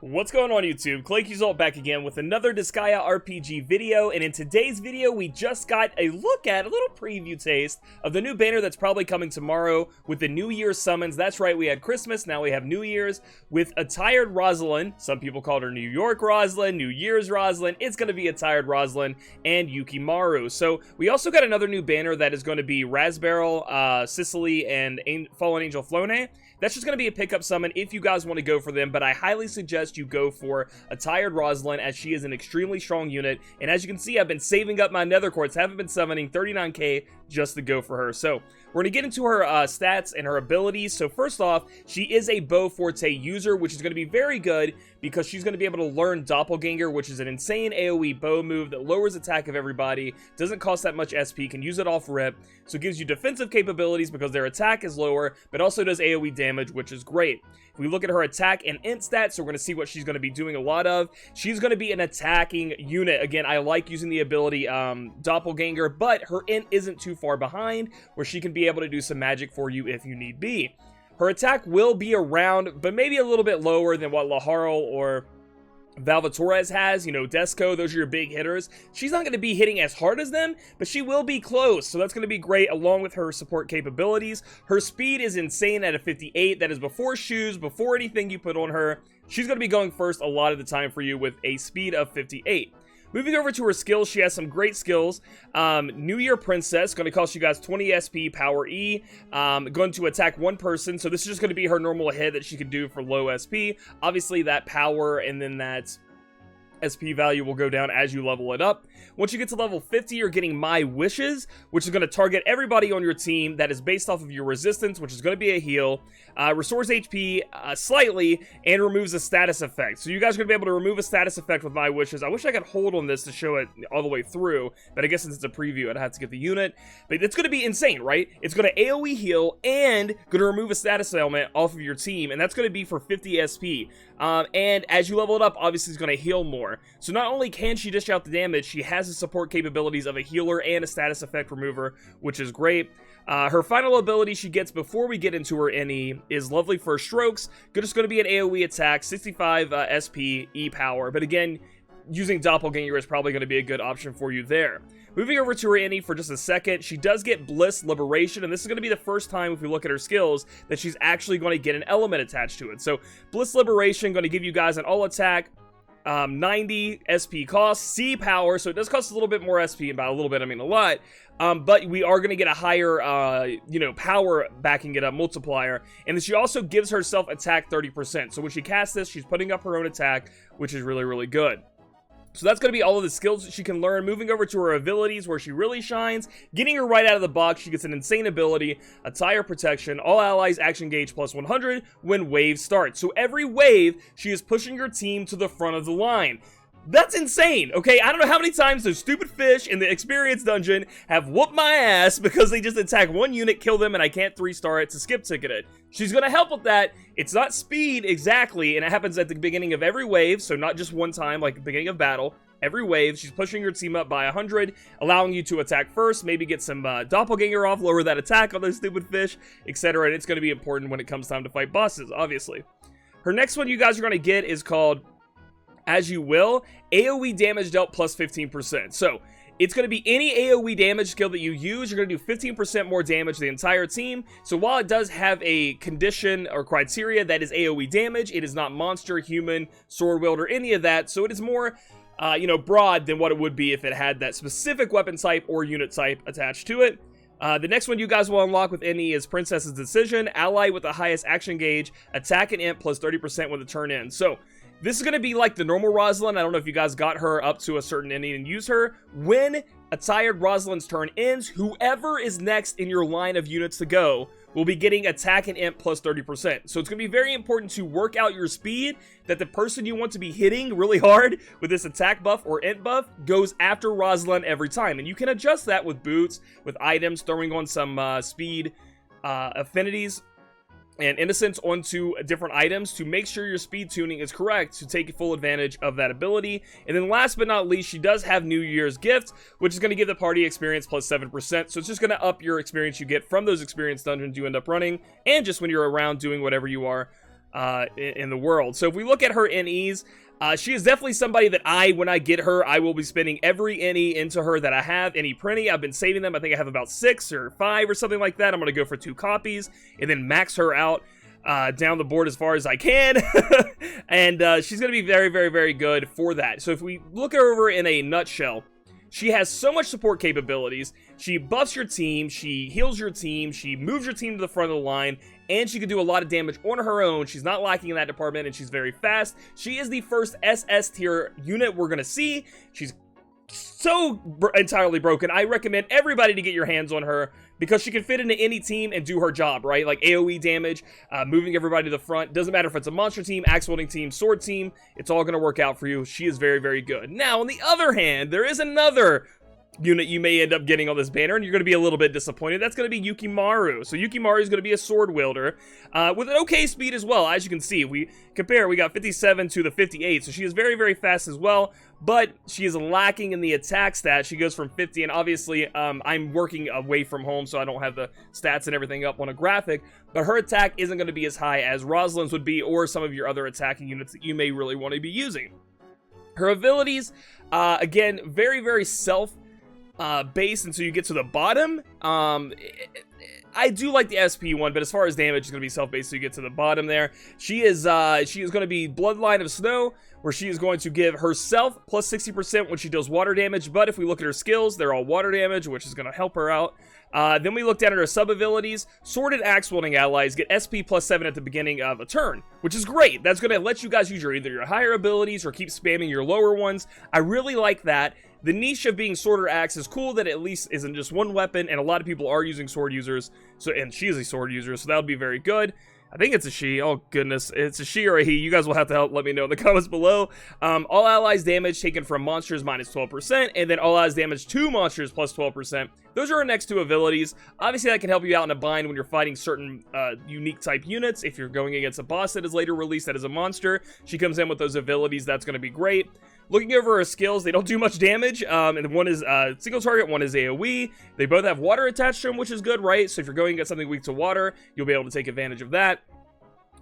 What's going on YouTube? Claykeysalt back again with another Disgaea RPG video, and in today's video we just got a look at, a little preview taste of the new banner that's probably coming tomorrow with the New Year's summons. That's right, we had Christmas, now we have New Year's with Attired Rozalin. Some people called her New York Rozalin, New Year's Rozalin. It's going to be Attired Rozalin and Yukimaru. So we also got another new banner that is going to be Raspberry, Sicily, and Fallen Angel Flone. That's just going to be a pickup summon if you guys want to go for them, but I highly suggest you go for Attired Rozalin as she is an extremely strong unit, and as you can see, I've been saving up my nether quartz, haven't been summoning 39k just to go for her. So we're going to get into her stats and her abilities. So first off, she is a Bow Forte user, which is going to be very good because she's going to be able to learn Doppelganger, which is an insane AoE bow move that lowers attack of everybody, doesn't cost that much SP, can use it off rip, so it gives you defensive capabilities because their attack is lower, but also does AoE damage, which is great. If we look at her attack and int stats, so we're going to see what she's going to be doing a lot of. She's going to be an attacking unit. Again, I like using the ability Doppelganger, but her int isn't too far behind, where she can be able to do some magic for you if you need be. Her attack will be around, but maybe a little bit lower than what Laharl or Valvatorez has, you know, Desco, those are your big hitters. She's not going to be hitting as hard as them, but she will be close, so that's going to be great along with her support capabilities. Her speed is insane at a 58. That is before shoes, before anything you put on her. She's going to be going first a lot of the time for you with a speed of 58. Moving over to her skills, she has some great skills. New Year Princess, going to cost you guys 20 SP, power E. Going to attack one person, so this is just going to be her normal hit that she can do for low SP. Obviously, that power and then that SP value will go down as you level it up. Once you get to level 50, you're getting My Wishes, which is going to target everybody on your team that is based off of your resistance, which is going to be a heal, restores HP slightly, and removes a status effect. So you guys are going to be able to remove a status effect with My Wishes. I wish I could hold on this to show it all the way through, but I guess since it's a preview, I'd have to get the unit. But it's going to be insane, right? It's going to AoE heal and going to remove a status element off of your team, and that's going to be for 50 SP. And as you level it up, obviously it's going to heal more. So not only can she dish out the damage, she has the support capabilities of a healer and a status effect remover, which is great. Her final ability she gets before we get into her NE is Lovely First Strokes. Just going to be an AoE attack, 65 SP, E power. But again, using Doppelganger is probably going to be a good option for you there. Moving over to her NE for just a second, she does get Bliss Liberation, and this is going to be the first time, if we look at her skills, that she's actually going to get an element attached to it. So Bliss Liberation going to give you guys an all attack, 90 SP cost, C power, so it does cost a little bit more SP, and by a little bit I mean a lot, but we are going to get a higher, power backing it up, multiplier, and then she also gives herself attack 30%, so when she casts this, she's putting up her own attack, which is really, really good. So that's going to be all of the skills that she can learn. Moving over to her abilities where she really shines. Getting her right out of the box, she gets an insane ability, Attire Protection, all allies action gauge plus 100 when wave starts. So every wave, she is pushing your team to the front of the line. That's insane, okay? I don't know how many times those stupid fish in the experience dungeon have whooped my ass because they just attack one unit, kill them, and I can't 3-star it to skip ticket it. She's gonna help with that. It's not speed exactly, and it happens at the beginning of every wave, so not just one time like the beginning of battle. Every wave, she's pushing your team up by 100, allowing you to attack first, maybe get some Doppelganger off, lower that attack on those stupid fish, etc. And it's gonna be important when it comes time to fight bosses, obviously. Her next one you guys are gonna get is called As You Will, AoE damage dealt plus 15%. So it's going to be any AoE damage skill that you use, you're going to do 15% more damage to the entire team. So while it does have a condition or criteria that is AoE damage, it is not monster, human, sword wield, or any of that. So it is more, broad than what it would be if it had that specific weapon type or unit type attached to it. The next one you guys will unlock with NE is Princess's Decision, ally with the highest action gauge, attack and int plus 30% when the turn ends. So this is going to be like the normal Rosalind. I don't know if you guys got her up to a certain NE and use her. When Attired Rosalin's turn ends, whoever is next in your line of units to go will be getting attack and int plus 30%. So it's going to be very important to work out your speed, that the person you want to be hitting really hard with this attack buff or int buff goes after Rosalind every time. And you can adjust that with boots, with items, throwing on some speed affinities and innocence onto different items to make sure your speed tuning is correct to take full advantage of that ability. And then last but not least, she does have New Year's Gift, which is going to give the party experience plus 7%. So it's just going to up your experience you get from those experience dungeons you end up running, and just when you're around doing whatever you are in the world. So if we look at her NEs, she is definitely somebody that when I get her, I will be spending every NE into her that I have. NE Prinny, I've been saving them. I think I have about 6 or 5 or something like that. I'm going to go for 2 copies and then max her out down the board as far as I can. And she's going to be very, very, very good for that. So if we look over in a nutshell, she has so much support capabilities. She buffs your team, she heals your team, she moves your team to the front of the line, and she can do a lot of damage on her own. She's not lacking in that department, and she's very fast. She is the first SS tier unit we're going to see. She's so entirely broken. I recommend everybody to get your hands on her because she can fit into any team and do her job, right? Like AoE damage, moving everybody to the front. Doesn't matter if it's a monster team, axe wielding team, sword team. It's all going to work out for you. She is very, very good. Now, on the other hand, there is another unit you may end up getting on this banner, and you're going to be a little bit disappointed. That's going to be Yukimaru. So Yukimaru is going to be a sword wielder with an okay speed as well. As you can see, we compare, we got 57 to the 58, so she is very, very fast as well, but she is lacking in the attack stat. She goes from 50, and obviously I'm working away from home, so I don't have the stats and everything up on a graphic, but her attack isn't going to be as high as Rosalind's would be, or some of your other attacking units that you may really want to be using. Her abilities, again, very, very base until you get to the bottom. I do like the SP one, but as far as damage, it's going to be self-based so you get to the bottom there. She is going to be Bloodline of Snow, where she is going to give herself plus 60% when she does water damage, but if we look at her skills, they're all water damage, which is going to help her out. Then we look down at her sub-abilities. Sword and axe-wielding allies get SP plus 7 at the beginning of a turn, which is great. That's going to let you guys use either your higher abilities or keep spamming your lower ones. I really like that. The niche of being sword or axe is cool that it at least isn't just one weapon, and a lot of people are using sword users, and she is a sword user, so that would be very good. I think it's a she. Oh, goodness. It's a she or a he. You guys will have to let me know in the comments below. All allies damage taken from monsters minus 12%, and then all allies damage to monsters plus 12%. Those are our next 2 abilities. Obviously, that can help you out in a bind when you're fighting certain unique type units. If you're going against a boss that is later released that is a monster, she comes in with those abilities. That's going to be great. Looking over her skills, they don't do much damage, and one is single target, one is AoE. They both have water attached to them, which is good, right? So if you're going against something weak to water, you'll be able to take advantage of that.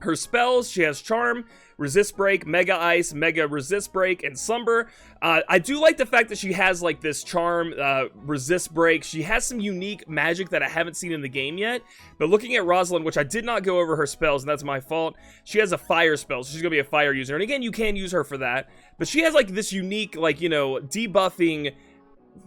Her spells, she has Charm, Resist Break, Mega Ice, Mega Resist Break, and Slumber. I do like the fact that she has like this Charm, Resist Break. She has some unique magic that I haven't seen in the game yet. But looking at Rosalind, which I did not go over her spells, and that's my fault, she has a fire spell, so she's going to be a fire user. And again, you can use her for that. But she has like this unique, like, you know, debuffing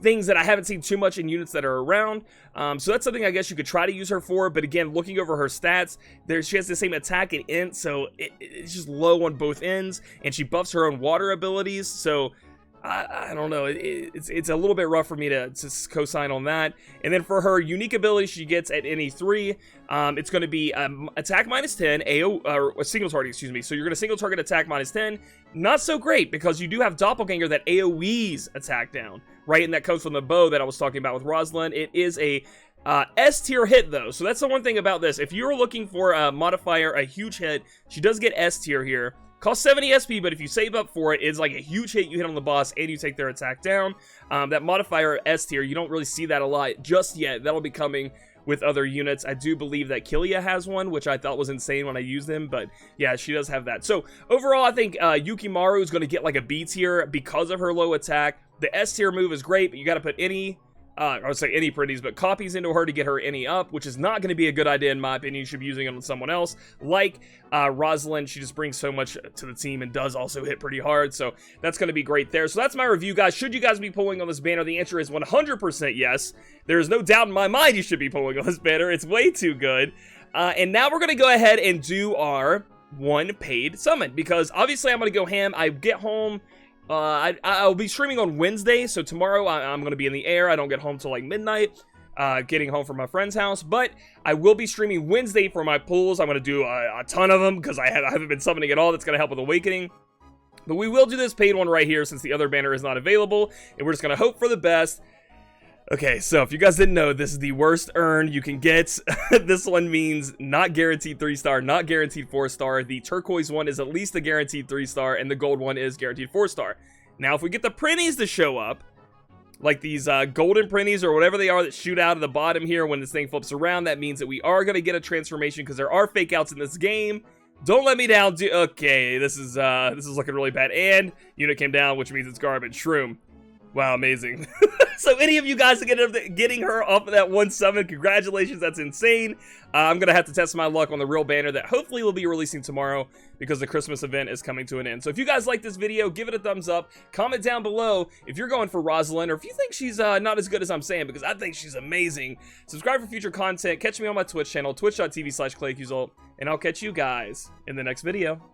things that I haven't seen too much in units that are around. So that's something I guess you could try to use her for. But again, looking over her stats, she has the same attack and int, so it's just low on both ends. And she buffs her own water abilities, so I don't know. It's a little bit rough for me to co-sign on that. And then for her unique ability she gets at NE3, it's going to be attack minus 10, or single target, excuse me. So you're going to single target attack minus 10. Not so great because you do have Doppelganger that AoEs attack down, right? And that comes from the bow that I was talking about with Rosalind. It is a S tier hit though, so that's the one thing about this. If you're looking for a modifier, a huge hit, she does get S tier here. Costs 70 SP, but if you save up for it, it's like a huge hit you hit on the boss and you take their attack down. That modifier S tier, you don't really see that a lot just yet. That'll be coming with other units. I do believe that Killia has one, which I thought was insane when I used him, but yeah, she does have that. So overall, I think Yukimaru is going to get like a B tier because of her low attack. The S tier move is great, but you got to put I would say any pretties, but copies into her to get her any up, which is not going to be a good idea in my opinion. You should be using it on someone else. Like Rosalind, she just brings so much to the team and does also hit pretty hard, so that's going to be great there. So that's my review, guys. Should you guys be pulling on this banner? The answer is 100% yes. There is no doubt in my mind you should be pulling on this banner. It's way too good. And now we're going to go ahead and do our one paid summon, because obviously I'm going to go ham. I get home. I'll be streaming on Wednesday, so tomorrow I'm going to be in the air. I don't get home till like midnight, getting home from my friend's house, but I will be streaming Wednesday for my pulls. I'm going to do a ton of them because I haven't been summoning at all. That's going to help with Awakening. But we will do this paid one right here since the other banner is not available, and we're just going to hope for the best. Okay, so if you guys didn't know, this is the worst earn you can get. This one means not guaranteed 3-star, not guaranteed 4-star. The turquoise one is at least a guaranteed 3-star, and the gold one is guaranteed 4-star. Now, if we get the printies to show up, like these golden printies or whatever they are that shoot out of the bottom here when this thing flips around, that means that we are going to get a transformation because there are fake outs in this game. Don't let me down, dude. Okay, this is looking really bad. And unit came down, which means it's garbage. Shroom. Wow, amazing. So any of you guys that getting her off of that one summon, congratulations, that's insane. I'm going to have to test my luck on the real banner that hopefully will be releasing tomorrow because the Christmas event is coming to an end. So if you guys like this video, give it a thumbs up. Comment down below if you're going for Rosalind or if you think she's not as good as I'm saying, because I think she's amazing. Subscribe for future content. Catch me on my Twitch channel, twitch.tv/ClayQZult, and I'll catch you guys in the next video.